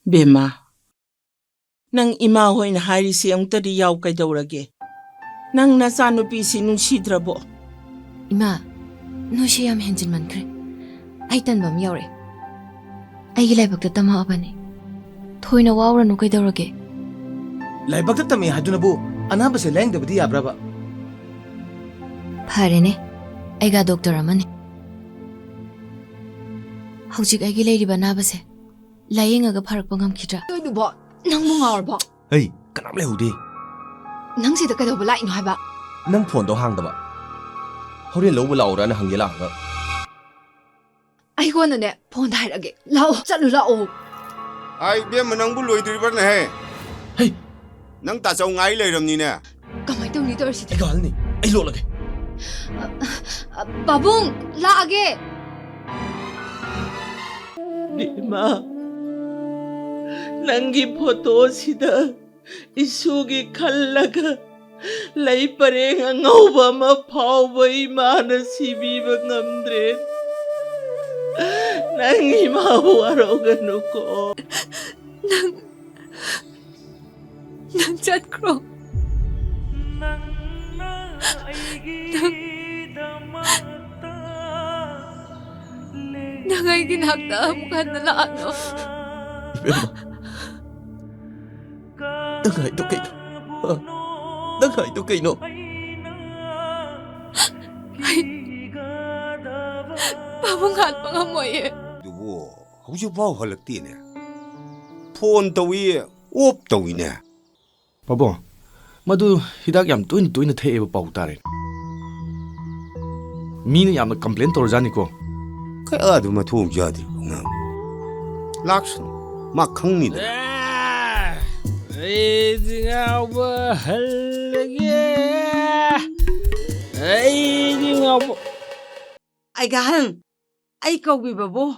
ꯕꯦꯝꯃ, ꯅꯪ ꯏꯃꯥ ꯍꯣꯏꯅ ꯍꯥꯏꯔꯤꯁꯦ ꯑꯃꯨꯛꯇꯗꯤ ꯌꯥꯎ ꯀꯩꯗꯧꯔꯒꯦ? ꯅꯪ ꯅꯆꯥꯅꯨꯄꯤꯁꯤ ꯅꯨꯡꯁꯤꯗ꯭ꯔꯕꯣ? 이마, 너시 ꯌꯥꯝ ꯍꯦꯟꯖꯤꯟꯃꯟꯈ꯭ꯔꯦ. ꯑꯩ ꯇꯟꯕ ꯑꯃ ꯌꯥꯎꯔꯦ. ꯑꯩꯒꯤ ꯂꯥꯏꯕꯛꯇ ꯇꯝꯃꯛꯑꯕꯅꯤ. ꯊꯣꯏꯅ ꯋꯥꯎꯔꯅꯨ ꯀꯩꯗꯧꯔꯒꯦ? ꯂꯥꯏꯕꯛꯇ ꯇꯝꯃꯦ ꯍꯥꯏꯗꯨꯅꯕꯨ ꯑꯅꯥꯕꯁꯦ ꯂꯥꯌꯦꯡꯗꯕꯗꯤ ꯌꯥꯕ꯭ꯔꯕ? ꯐꯔꯦꯅꯦ. ꯑꯩꯒ ꯗꯣꯛꯇꯔ ꯑꯃꯅꯤ. ꯍꯧꯖꯤꯛ ꯑꯩꯒꯤ ꯂꯩꯔꯤꯕ ꯑꯅꯥꯕꯁꯦ ꯂꯥꯌꯦꯡꯉꯒ ꯐꯔꯛꯄ ꯉꯝꯈꯤꯗ꯭ꯔꯥ? ꯅꯣꯏꯗꯨꯕꯣ, ꯅꯪꯕꯨ ꯉꯥꯎꯔꯕꯣ? ꯍꯩ, ꯀꯅꯥꯝ ꯂꯩꯍꯧꯗꯦ. ꯅꯪ ꯁꯤꯗ ꯀꯩꯗꯧꯕ ꯂꯥꯛꯏꯅꯣ ꯍꯥꯏꯕ? ꯅꯪ ꯐꯣꯟꯗꯣ ꯍꯥꯡꯗꯕ. ꯍꯣꯔꯦꯟ ꯂꯧꯕ ꯂꯥꯛꯑꯣꯔꯥꯅ ꯍꯪꯒꯦ ꯂꯥꯛꯑꯒ. ꯑꯩ ꯀꯣꯟꯅꯅꯦ ꯐꯣꯟꯗ ꯍꯥꯏꯔꯛꯑꯒꯦ. ꯂꯥꯛꯑꯣ, ꯆꯠꯂꯨ ꯂꯥꯛꯑꯣ. ꯑꯩ ꯕꯦꯝꯃ ꯅꯪꯕꯨ ꯂꯣꯏꯗ꯭ꯔꯤꯕꯅꯦꯍꯦ. ꯍꯩ, ꯅꯪ ꯇꯥꯆꯧ ꯉꯥꯏ ꯂꯩꯔꯝꯅꯤꯅꯦ. ꯀꯃꯥꯏꯅ ꯇꯧꯅꯤ ꯇꯧꯔꯤꯁꯤꯗꯤ? ꯑꯩ ꯀꯥꯜꯅꯤ. ꯑꯩ ꯂꯣꯠꯂꯒꯦ. ꯄꯥꯕꯨꯡ, ꯂꯥꯛꯑꯒꯦ. ꯕꯦꯝꯃ, ꯅꯪꯒꯤ ꯐꯣꯇꯣꯁꯤꯗ ꯏꯁꯨꯒꯤ ꯈꯜꯂꯒ ꯂꯩ ꯄꯔꯦꯡ ꯑꯉꯧꯕ ꯑꯃ ꯐꯥꯎꯕ ꯏꯃꯥꯅ ꯁꯤꯕꯤꯕ ꯉꯝꯗ꯭ꯔꯦ. ꯅꯪ 이마ꯕꯨ 와라오가누고. ꯅꯪ ꯆꯠꯈ꯭ꯔꯣ. ꯅꯪ ꯑꯩꯒꯤ ꯅꯥꯛꯇ ꯑꯃꯨꯛ ꯍꯟꯅ ꯂꯥꯛꯑꯅꯣ. 이뱀마, ꯅꯪ ꯍꯥꯏꯗꯣ ꯀꯩꯅꯣ? ꯅꯪ ꯍꯥꯏꯗꯣ ꯀꯩꯅꯣ? ꯄꯥꯕꯨꯡ ꯍꯥꯠꯄ ꯉꯝꯃꯣꯏꯌꯦ. ꯑꯗꯨꯕꯨ ꯍꯧꯖꯤꯛꯐꯥꯎ ꯍꯜꯂꯛꯇꯦꯅꯦ. ꯐꯣꯟ ꯇꯧꯏ, ꯑꯣꯞ ꯇꯧꯏꯅꯦ. ꯄꯥꯕꯨꯡ, ꯃꯗꯨ ꯍꯤꯗꯥꯛ ꯌꯥꯝ ꯇꯣꯏꯅ ꯊꯛꯑꯦꯕ ꯄꯥꯎ ꯇꯥꯔꯦ. ꯃꯤꯅ ꯌꯥꯝꯅ ꯀꯝꯄ꯭ꯂꯦꯟ ꯇꯧꯔꯖꯥꯠꯅꯤꯀꯣ. ꯀꯌꯥꯗꯨ ꯃꯊꯣꯡ ꯆꯥꯗ꯭ꯔꯤꯕ ꯑꯉꯥꯡ. ꯂꯥꯛꯁꯅꯨ, ꯃꯥ ꯈꯪꯅꯤꯗꯅ. ꯑꯩꯗꯤ ꯉꯥꯎꯕ ꯍꯜꯂꯒꯦ. ꯑꯩꯗꯤ ꯉꯥꯎꯕ. 아이가한, 아이 ꯀꯧꯕꯤꯕꯕꯨ.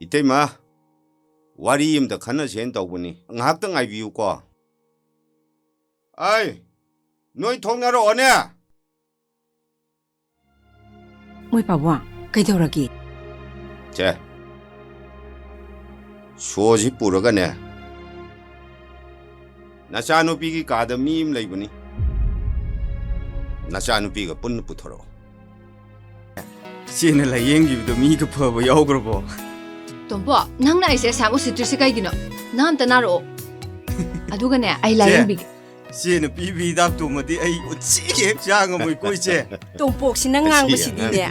이태마, 와리 임다 칸나세는 ꯇꯧꯕꯅꯤ. ꯉꯥꯏꯍꯥꯛꯇ ꯉꯥꯏꯕꯤꯌꯨꯀꯣ. ꯑꯩ, ꯅꯣꯏ ꯊꯣꯡꯅꯔꯛꯑꯣꯅꯦ. ꯃꯣꯏ ꯄꯥꯕꯨꯡ, ꯀꯩꯗꯧꯔꯒꯦ? ꯆꯦ, ꯁꯣꯁꯤ ꯄꯨꯔꯒꯅꯦ. ꯅꯆꯥꯅꯨꯄꯤꯒꯤ ꯀꯥꯗ ꯃꯤ ꯑꯃ ꯂꯩꯕꯅꯤ. ꯅꯆꯥꯅꯨꯄꯤꯒ ꯄꯨꯟꯅ ꯄꯨꯊꯣꯔꯛꯑꯣ. ꯆꯦꯅ ꯂꯥꯌꯦꯡꯈꯤꯕꯗꯣ ꯃꯤꯒ ꯐꯕ ꯌꯥꯎꯈ꯭ꯔꯕꯣ? ꯇꯣꯝꯄꯣ, ꯅꯪꯅ ꯑꯩꯁꯦ ꯁꯥꯝ ꯎꯁꯤꯠꯇ꯭ꯔꯤꯁꯤ ꯀꯩꯒꯤꯅꯣ? ꯅꯪ ꯑꯝꯇ ꯅꯥꯔꯛꯑꯣ. ꯑꯗꯨꯒꯅꯦ ꯑꯩ ꯂꯥꯌꯦꯡꯕꯤꯒꯦ. ꯆꯦꯅ ꯄꯤꯕ ꯍꯤꯗꯥꯛꯇꯨꯃꯗꯤ ꯑꯩ ꯎꯆꯦꯛ ꯍꯦꯛ ꯆꯥ ꯉꯝꯃꯣꯏꯀꯣ ꯏꯆꯦ. ꯇꯣꯝꯄꯣꯛꯁꯤꯅ ꯉꯥꯡꯕꯁꯤꯗꯤꯅꯦ.